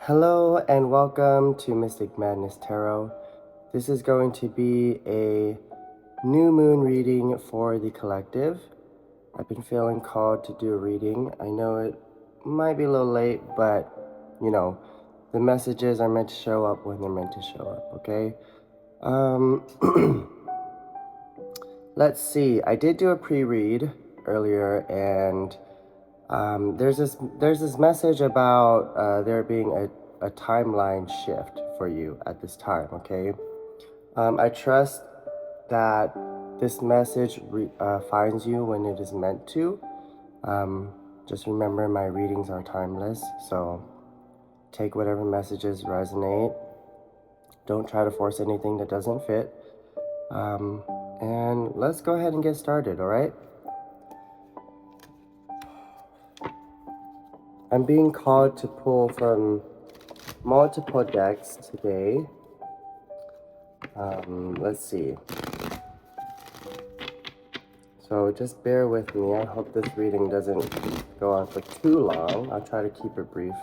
Hello and welcome to Mystic Madness Tarot. This is going to be a new moon reading for the collective. I've been feeling called to do a reading. I know it might be a little late, but the messages are meant to show up when they're meant to show up, okay? Let's see. I did do a pre-read earlier, and there's this message about there being a timeline shift for you at this time, okay? I trust that this message finds you when it is meant to. Just remember, my readings are timeless, so take whatever messages resonate. Don't try to force anything that doesn't fit. And let's go ahead and get started, all right? I'm being called to pull from multiple decks today. Let's see. So just bear with me. I hope this reading doesn't go on for too long. I'll try to keep it brief.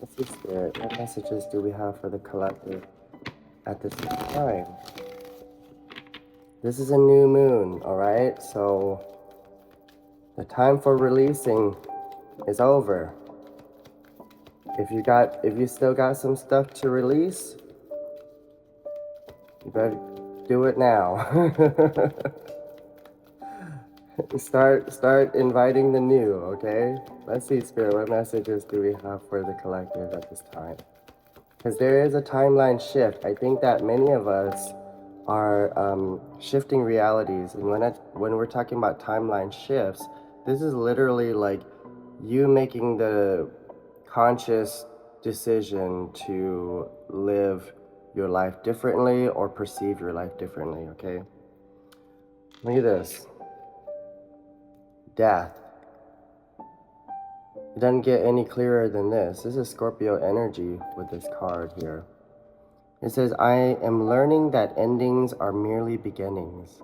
Let's see, Spirit. What messages do we have for the collective at this time? This is a new moon, all right? So the time for releasing is over. If you still got some stuff to release, you better do it now. Start inviting the new, okay? Let's see, Spirit, what messages do we have for the collective at this time? Because there is a timeline shift. I think that many of us are shifting realities. And when we're talking about timeline shifts, this is literally like you making the conscious decision to live your life differently or perceive your life differently, okay? Look at this. Death. It doesn't get any clearer than this. This is Scorpio energy with this card here. It says, I am learning that endings are merely beginnings.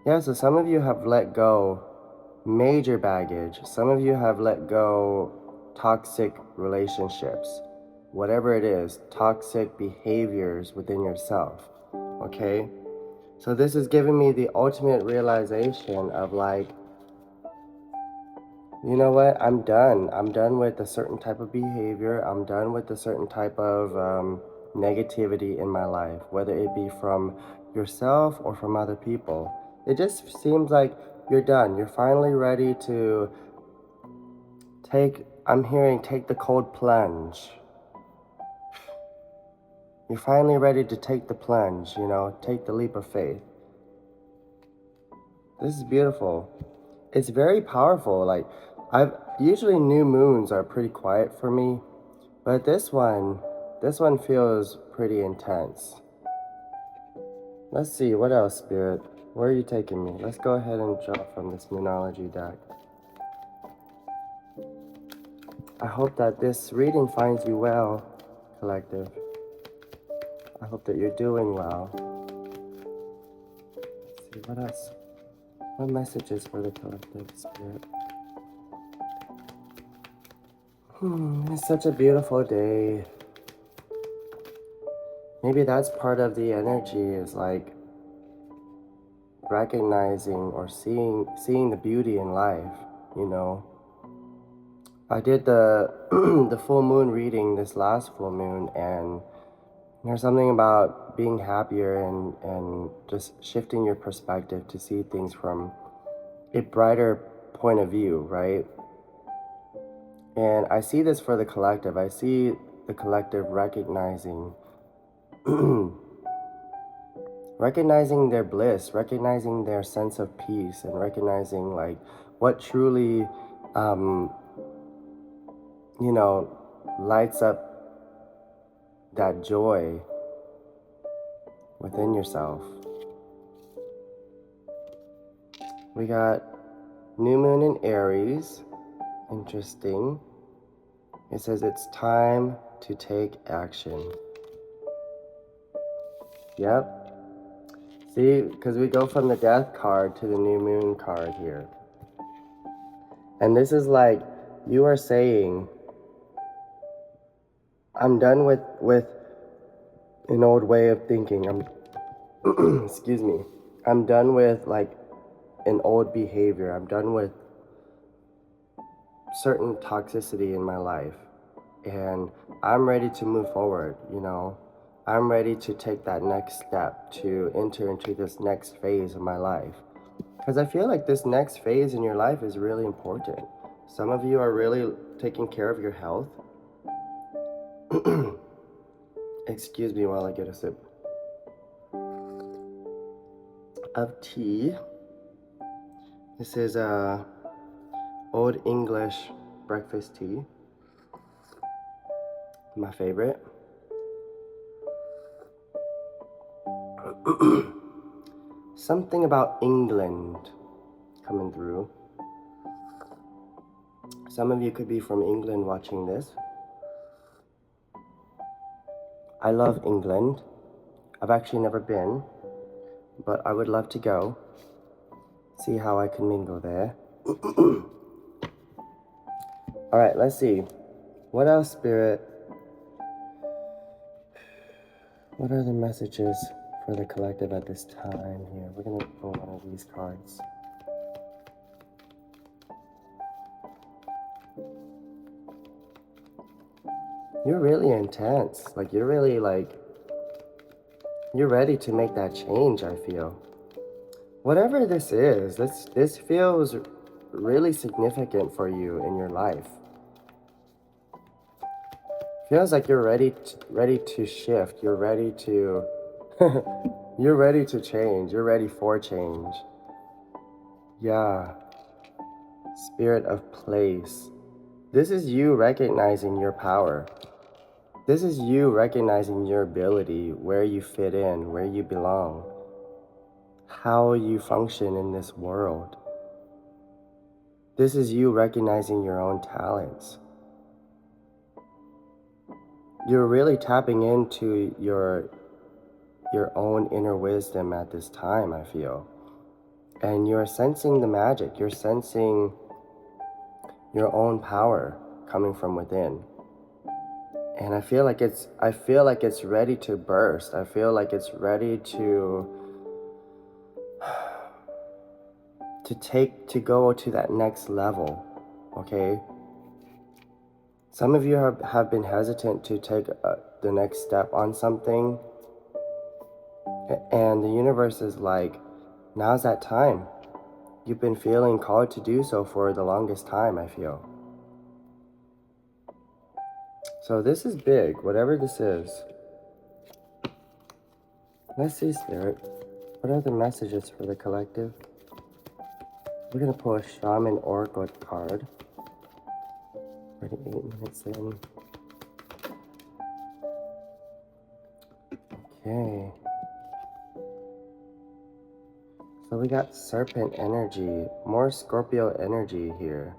Yeah, so some of you have let go major baggage. Some of you have let go toxic relationships. Whatever it is, toxic behaviors within yourself, okay? So this is giving me the ultimate realization of like, you know what, I'm done. I'm done with a certain type of behavior. I'm done with a certain type of negativity in my life, whether it be from yourself or from other people. It just seems like you're done. You're finally ready to take the cold plunge. You're finally ready to take the plunge, take the leap of faith. This is beautiful. It's very powerful. Like, usually new moons are pretty quiet for me, but this one feels pretty intense. Let's see, what else, Spirit? Where are you taking me? Let's go ahead and draw from this Moonology deck. I hope that this reading finds you well, collective. I hope that you're doing well. Let's see, what else? What messages for the collective, Spirit? It's such a beautiful day. Maybe that's part of the energy, is like recognizing or seeing the beauty in life, I did the the full moon reading this last full moon, and there's something about being happier and just shifting your perspective to see things from a brighter point of view, right? And I see this for the collective. I see the collective recognizing recognizing their bliss, recognizing their sense of peace, and recognizing like what truly lights up that joy within yourself. We got new moon in Aries. Interesting. It says it's time to take action. Yep. See, because we go from the death card to the new moon card here. And this is like, you are saying I'm done with an old way of thinking. Excuse me. I'm done with like an old behavior. I'm done with certain toxicity in my life. And I'm ready to move forward, you know. I'm ready to take that next step to enter into this next phase of my life. Because I feel like this next phase in your life is really important. Some of you are really taking care of your health. Excuse me while I get a sip of tea. This is Old English breakfast tea. My favorite. Something about England coming through. Some of you could be from England watching this. I love England. I've actually never been, but I would love to go. See how I can mingle there. All right, let's see. What else, Spirit? What are the messages for the collective at this time here? We're gonna pull one of these cards. You're really intense. Like, you're really you're ready to make that change, I feel. Whatever this is, this feels really significant for you in your life. Feels like you're ready to shift. You're ready to you're ready to change. You're ready for change. Yeah. Spirit of place. This is you recognizing your power. This is you recognizing your ability, where you fit in, where you belong, how you function in this world. This is you recognizing your own talents. You're really tapping into your own inner wisdom at this time, I feel. And you're sensing the magic. You're sensing your own power coming from within. And I feel like it's ready to burst. I feel like it's ready to go to that next level. Okay? Some of you have been hesitant to take the next step on something. And the universe is like, now's that time. You've been feeling called to do so for the longest time, I feel. So this is big, whatever this is. Let's see, Spirit. What are the messages for the collective? We're going to pull a Shaman Oracle card. Already 8 minutes in. Okay. So we got Serpent energy, more Scorpio energy here.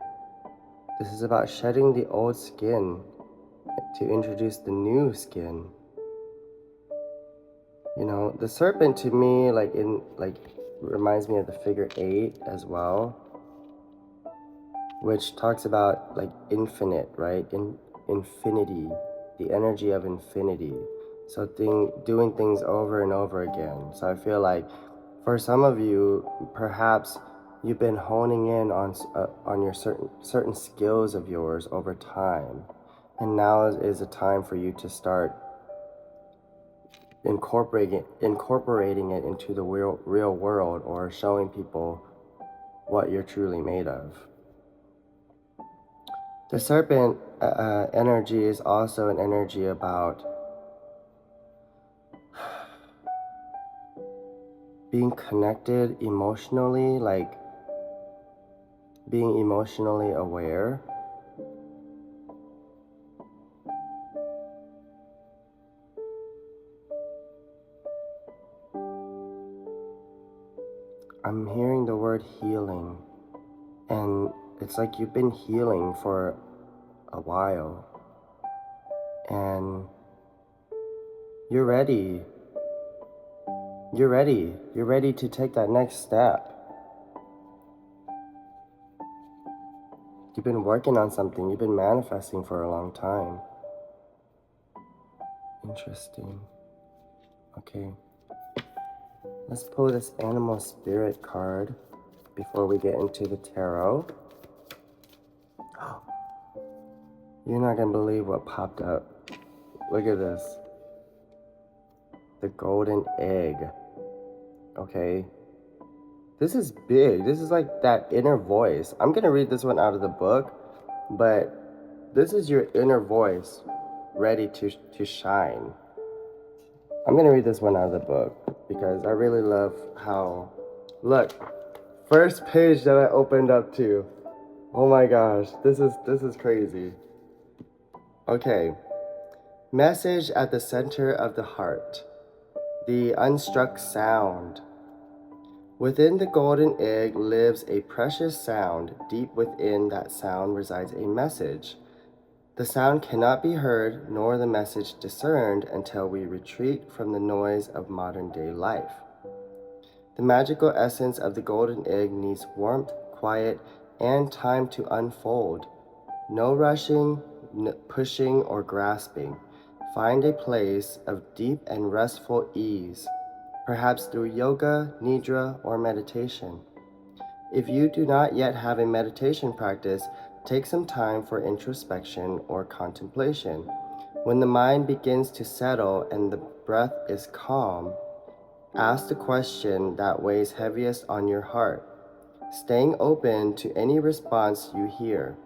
This is about shedding the old skin to introduce the new skin. You know, the serpent to me, reminds me of the figure 8 as well, which talks about like infinite, right? Infinity, the energy of infinity. So doing things over and over again. So I feel like for some of you, perhaps you've been honing in on your certain skills of yours over time, and now is a time for you to start incorporating it into the real world, or showing people what you're truly made of. The serpent energy is also an energy about being connected emotionally, like being emotionally aware. I'm hearing the word healing, and it's like you've been healing for a while, and you're ready. You're ready to take that next step. You've been working on something, you've been manifesting for a long time. Interesting. Okay. Let's pull this animal spirit card before we get into the tarot. You're not gonna believe what popped up. Look at this. The golden egg. Okay. This is big. This is like that inner voice. I'm gonna read this one out of the book, but this is your inner voice ready to shine. I'm gonna read this one out of the book because I really love how, look, first page that I opened up to. Oh my gosh, this is crazy. Okay. Message at the center of the heart. The unstruck sound. Within the golden egg lives a precious sound. Deep within that sound resides a message. The sound cannot be heard nor the message discerned until we retreat from the noise of modern day life. The magical essence of the golden egg needs warmth, quiet, and time to unfold. No rushing, pushing, or grasping. Find a place of deep and restful ease, perhaps through yoga, nidra, or meditation. If you do not yet have a meditation practice, take some time for introspection or contemplation. When the mind begins to settle and the breath is calm, ask the question that weighs heaviest on your heart, staying open to any response you hear.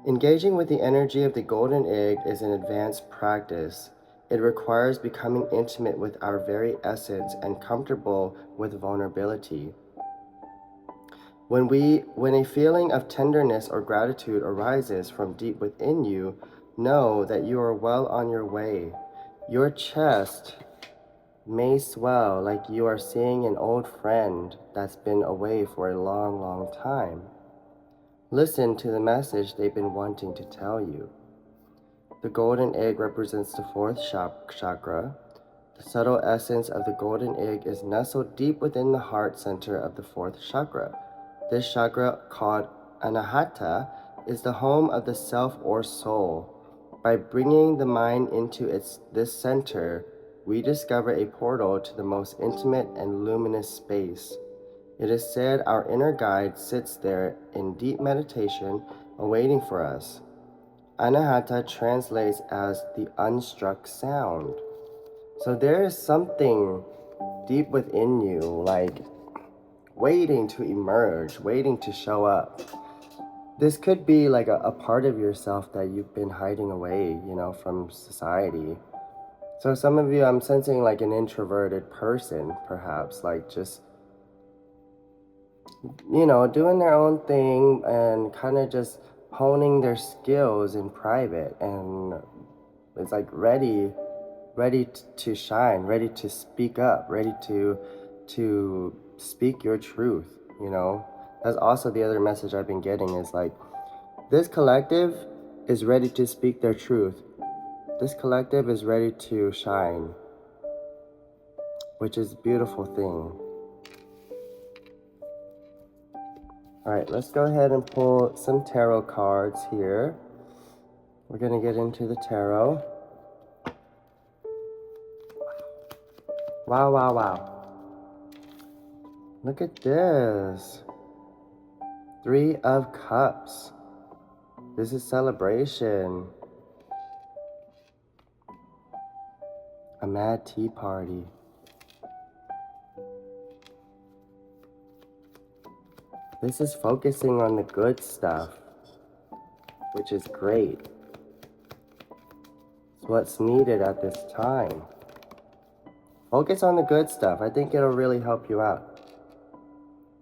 Engaging with the energy of the golden egg is an advanced practice. It requires becoming intimate with our very essence and comfortable with vulnerability. When a feeling of tenderness or gratitude arises from deep within you, know that you are well on your way. Your chest may swell like you are seeing an old friend that's been away for a long, long time. Listen to the message they've been wanting to tell you. The golden egg represents the fourth chakra. The subtle essence of the golden egg is nestled deep within the heart center of the fourth chakra. This chakra, called Anahata, is the home of the self or soul. By bringing the mind into this center, we discover a portal to the most intimate and luminous space. It is said our inner guide sits there in deep meditation, awaiting for us. Anahata translates as the unstruck sound. So there is something deep within you, like waiting to emerge, waiting to show up. This could be like a part of yourself that you've been hiding away, from society. So some of you, I'm sensing like an introverted person, perhaps, like just, doing their own thing and kind of just honing their skills in private. And it's like ready to shine, ready to speak up, ready to speak your truth, That's also the other message I've been getting is like, this collective is ready to speak their truth. This collective is ready to shine, which is a beautiful thing. All right, let's go ahead and pull some tarot cards here. We're gonna get into the tarot. Wow, wow, wow. Look at this. 3 of Cups. This is celebration. A mad tea party. This is focusing on the good stuff, which is great. It's what's needed at this time. Focus on the good stuff. I think it'll really help you out.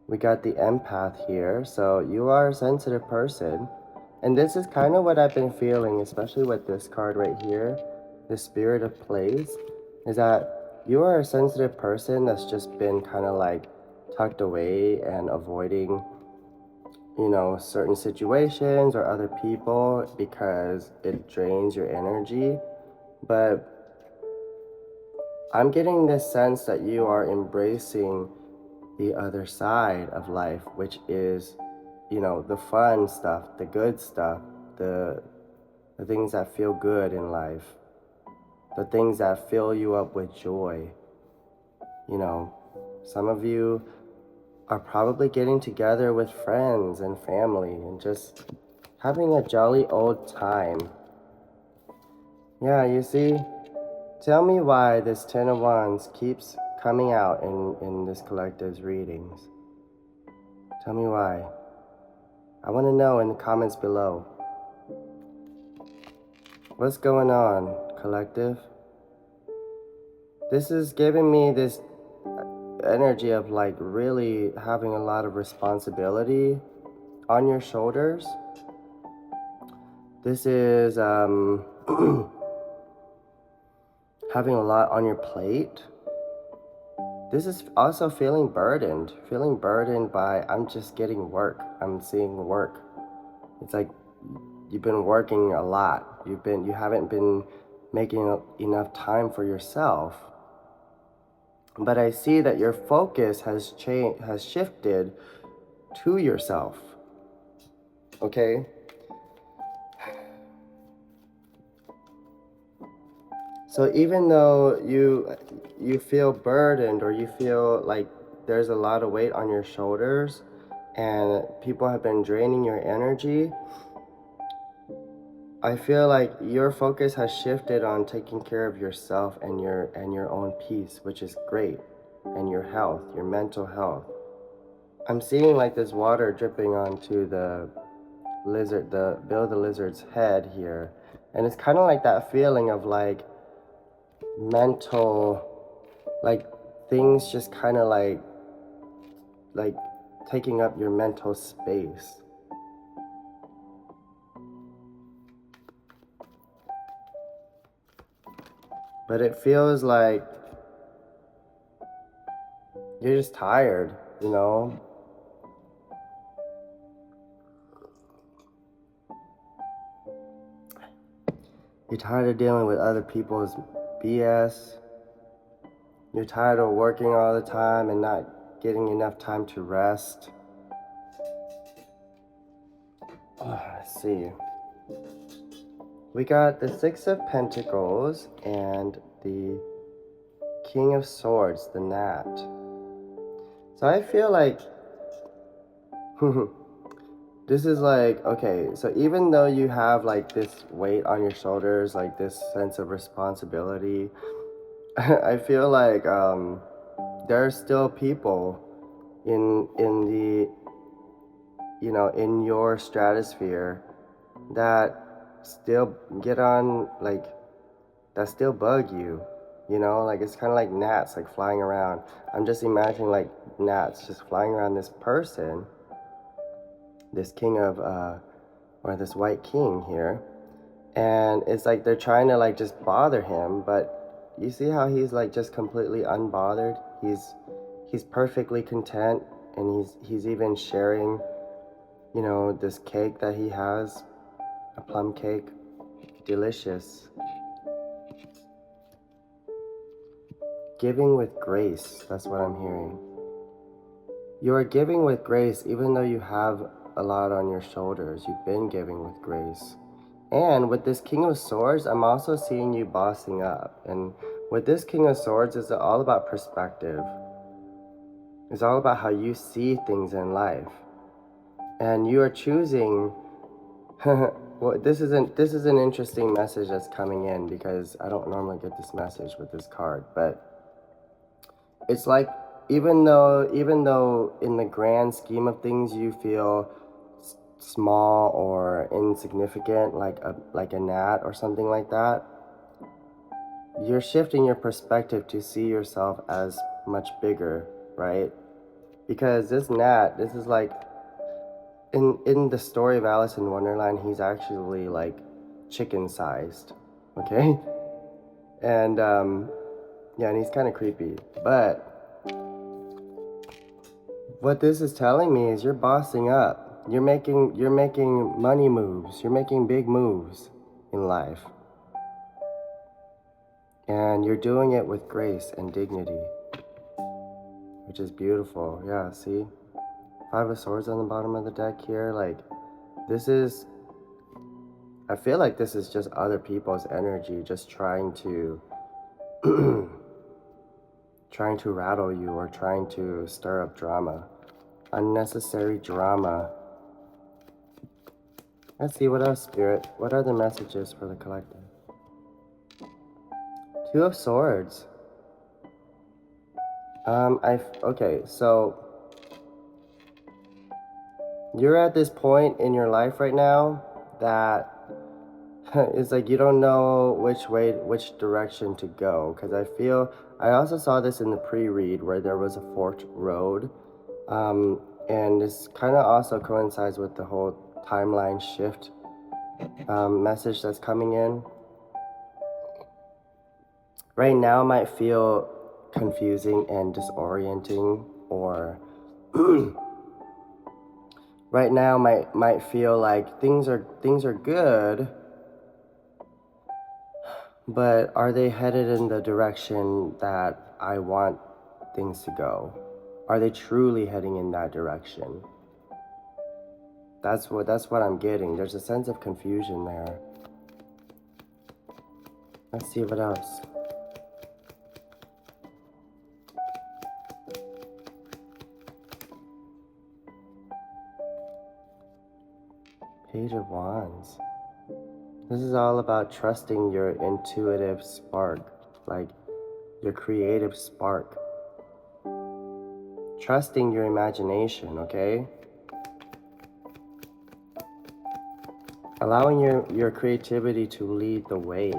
We got the empath here, so you are a sensitive person. And this is kind of what I've been feeling, especially with this card right here, the Spirit of Place, is that you are a sensitive person that's just been kind of like tucked away and avoiding, certain situations or other people because it drains your energy. But I'm getting this sense that you are embracing the other side of life, which is, the fun stuff, the good stuff, the things that feel good in life. the things that fill you up with joy. You know, some of you are probably getting together with friends and family and just having a jolly old time. Yeah, you see, tell me why this Ten of Wands keeps coming out in this collective's readings. Tell me why. I want to know in the comments below. What's going on, collective? This is giving me this energy of like really having a lot of responsibility on your shoulders. This is having a lot on your plate. This is also feeling burdened by, I'm just getting work. I'm seeing work. It's like you've been working a lot. You haven't been making enough time for yourself. But I see that your focus has shifted to yourself. Okay? So even though you feel burdened, or you feel like there's a lot of weight on your shoulders and people have been draining your energy, I feel like your focus has shifted on taking care of yourself and your own peace, which is great, and your health, your mental health. I'm seeing like this water dripping onto the lizard, the Bill the Lizard's head here, and it's kind of like that feeling of like mental, like things just kind of like taking up your mental space. But it feels like you're just tired, you know? You're tired of dealing with other people's BS. You're tired of working all the time and not getting enough time to rest. Let's see. We got the Six of Pentacles and the King of Swords, the Gnat. So I feel like this is like, okay, so even though you have like this weight on your shoulders, like this sense of responsibility, I feel like there are still people in the, you know, in your stratosphere that still get on, like, that still bug you, you know, like it's kind of like gnats like flying around. I'm just imagining like gnats just flying around this person, this king of or this white king here, and it's like they're trying to like just bother him, but you see how he's like just completely unbothered. He's perfectly content, and he's even sharing, you know, this cake that he has, a plum cake, delicious. Giving with grace, that's what I'm hearing. You are giving with grace even though you have a lot on your shoulders. You've been giving with grace. And with this King of Swords, I'm also seeing you bossing up. And with this King of Swords, it's all about perspective. It's all about how you see things in life. And you are choosing well, this is an interesting message that's coming in, because I don't normally get this message with this card, but it's like, even though in the grand scheme of things you feel small or insignificant, like a gnat or something like that, you're shifting your perspective to see yourself as much bigger, right? Because this gnat, this is like, in the story of Alice in Wonderland, he's actually like chicken sized, okay? And yeah, and he's kind of creepy. But what this is telling me is you're bossing up. You're making money moves. You're making big moves in life. And you're doing it with grace and dignity, which is beautiful. Yeah, see? Five of Swords on the bottom of the deck here. Like, this is I feel like this is just other people's energy just trying to trying to rattle you or trying to stir up drama. Unnecessary drama. Let's see, what else, Spirit? What are the messages for the collective? Two of Swords. Okay, so you're at this point in your life right now that it's like you don't know which direction to go. Because I also saw this in the pre-read where there was a forked road. And this kind of also coincides with the whole timeline shift message that's coming in. Right now might feel confusing and disorienting, or right now might feel like things are good, but are they headed in the direction that I want things to go? Are they truly heading in that direction? That's what I'm getting. There's a sense of confusion there. Let's see what else. Page of Wands. This is all about trusting your intuitive spark, like your creative spark. Trusting your imagination, okay? Allowing your creativity to lead the way.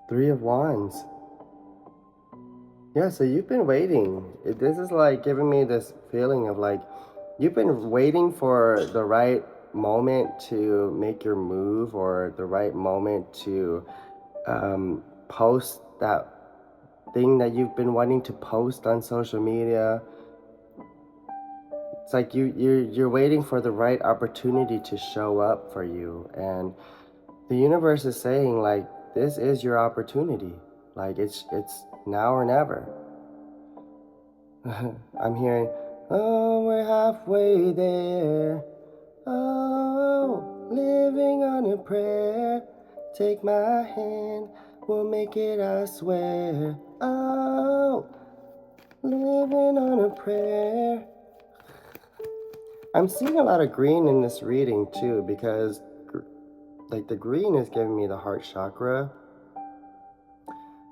Three of Wands. Yeah, so you've been waiting. This is like giving me this feeling of like, you've been waiting for the right moment to make your move, or the right moment to post that thing that you've been wanting to post on social media. It's like you're waiting for the right opportunity to show up for you, and the universe is saying like, this is your opportunity. Like it's now or never. I'm hearing, oh, we're halfway there. Oh, living on a prayer. Take my hand, we'll make it, I swear. Oh, living on a prayer. I'm seeing a lot of green in this reading too, because like the green is giving me the heart chakra.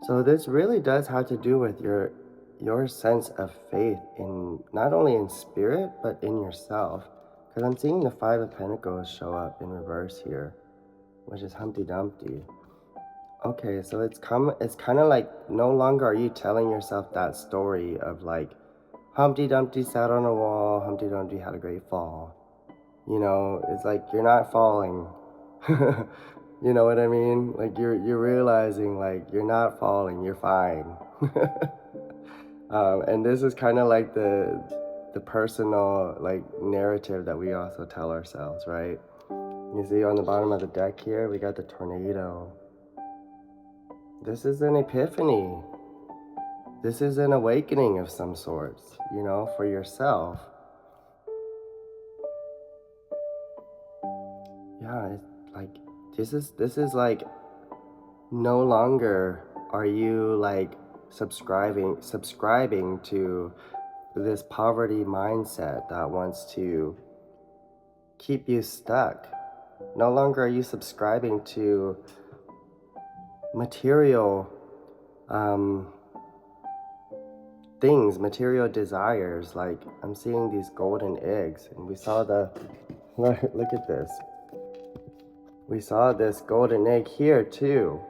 So this really does have to do with your sense of faith in not only in spirit but in yourself. Because I'm seeing the Five of Pentacles show up in reverse here, which is Humpty Dumpty. Okay, so it's kind of like no longer are you telling yourself that story of like Humpty Dumpty sat on a wall, Humpty Dumpty had a great fall. You know, it's like you're not falling. You know what I mean? Like you're realizing like you're not falling, you're fine. And this is kind of like the personal like narrative that we also tell ourselves, right? You see on the bottom of the deck here, we got the tornado. This is an epiphany. This is an awakening of some sorts, you know, for yourself. Yeah, it's like this is like no longer are you like subscribing to this poverty mindset that wants to keep you stuck. No longer are you subscribing to material things, material desires. Like I'm seeing these golden eggs, and we saw look at this. We saw this golden egg here too.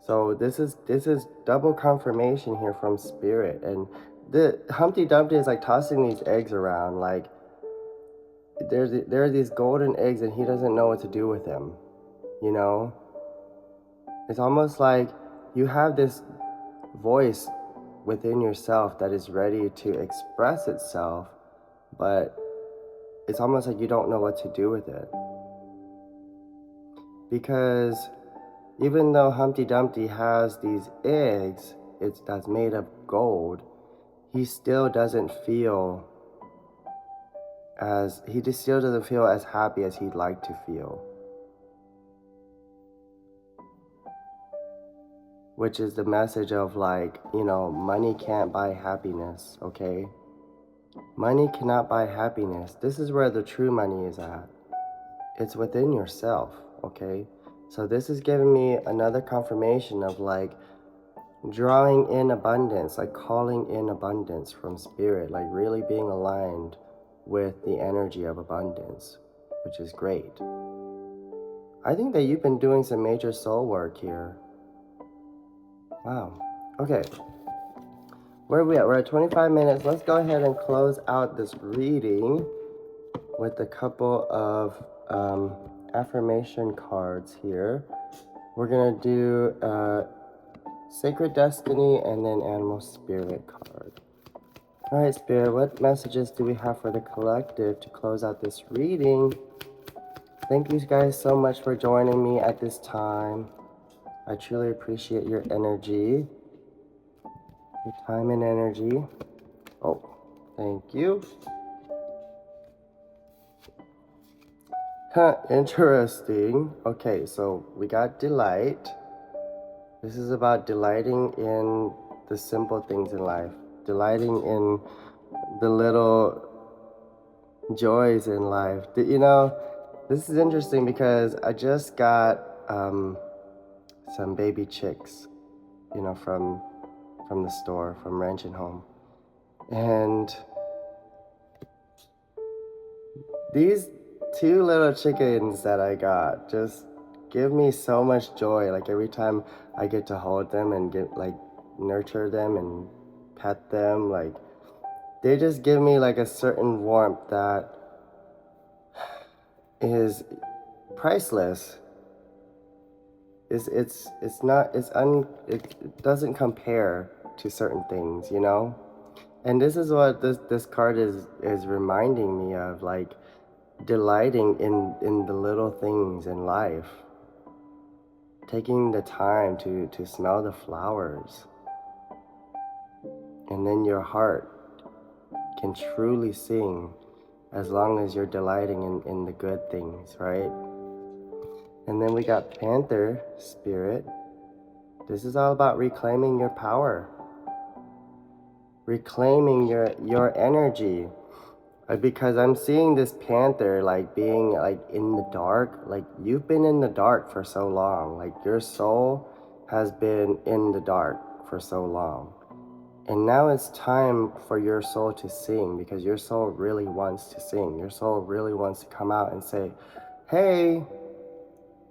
So this is double confirmation here from spirit. And the Humpty Dumpty is like tossing these eggs around, like there are these golden eggs and he doesn't know what to do with them, you know? It's almost like you have this voice within yourself that is ready to express itself, but it's almost like you don't know what to do with it. Because even though Humpty Dumpty has these eggs, that's made of gold, he still doesn't feel as happy as he'd like to feel. Which is the message of like, money can't buy happiness, okay? Money cannot buy happiness. This is where the true money is at. It's within yourself, okay? So this is giving me another confirmation of like drawing in abundance, like calling in abundance from spirit, like really being aligned with the energy of abundance, which is great. I think that you've been doing some major soul work here. Wow. Okay. Where are we at? We're at 25 minutes. Let's go ahead and close out this reading with a couple of affirmation cards here. We're going to do Sacred Destiny and then Animal Spirit card. All right, Spirit, what messages do we have for the collective to close out this reading? Thank you guys so much for joining me at this time. I truly appreciate your energy, your time and energy. Oh, thank you. Interesting. Okay, so we got delight. This is about delighting in the simple things in life, delighting in the little joys in life. This is interesting because I just got some baby chicks, from the store, from Ranch and Home. And these 2 little chickens that I got just give me so much joy. Like every time I get to hold them and nurture them and pet them, like they just give me like a certain warmth that is priceless. It doesn't compare to certain things, And this is what this card is reminding me of, like delighting in the little things in life. Taking the time to smell the flowers. And then your heart can truly sing as long as you're delighting in the good things, right? And then we got Panther Spirit. This is all about reclaiming your power. Reclaiming your energy. Because I'm seeing this panther like being like in the dark. Like you've been in the dark for so long. Like your soul has been in the dark for so long. And now it's time for your soul to sing, because your soul really wants to sing. Your soul really wants to come out and say, hey,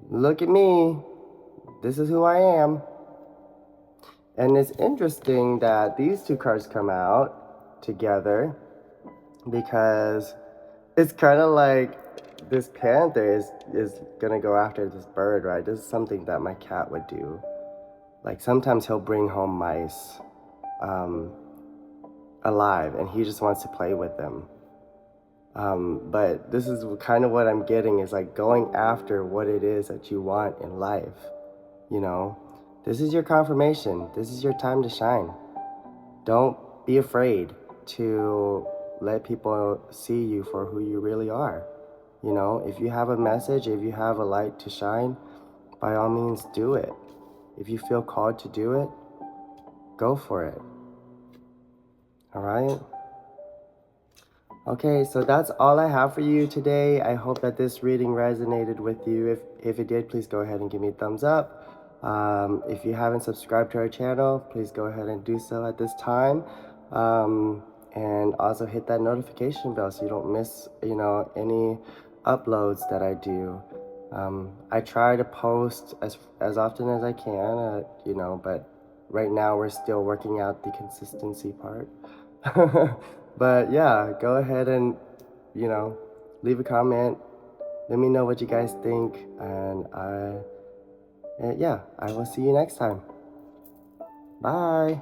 look at me. This is who I am. And it's interesting that these 2 cards come out together, because it's kind of like this panther is gonna go after this bird, right? This is something that my cat would do. Like sometimes he'll bring home mice alive, and he just wants to play with them. But this is kind of what I'm getting, is like going after what it is that you want in life. This is your confirmation. This is your time to shine. Don't be afraid to let people see you for who you really are. If you have a message, if you have a light to shine, by all means do it. If you feel called to do it, go for it. All right? Okay, so that's all I have for you today. I hope that this reading resonated with you. If it did, please go ahead and give me a thumbs up. If you haven't subscribed to our channel, please go ahead and do so at this time. And also hit that notification bell so you don't miss, any uploads that I do. I try to post as often as I can, but right now we're still working out the consistency part. But yeah, go ahead and, leave a comment. Let me know what you guys think. And I will see you next time. Bye.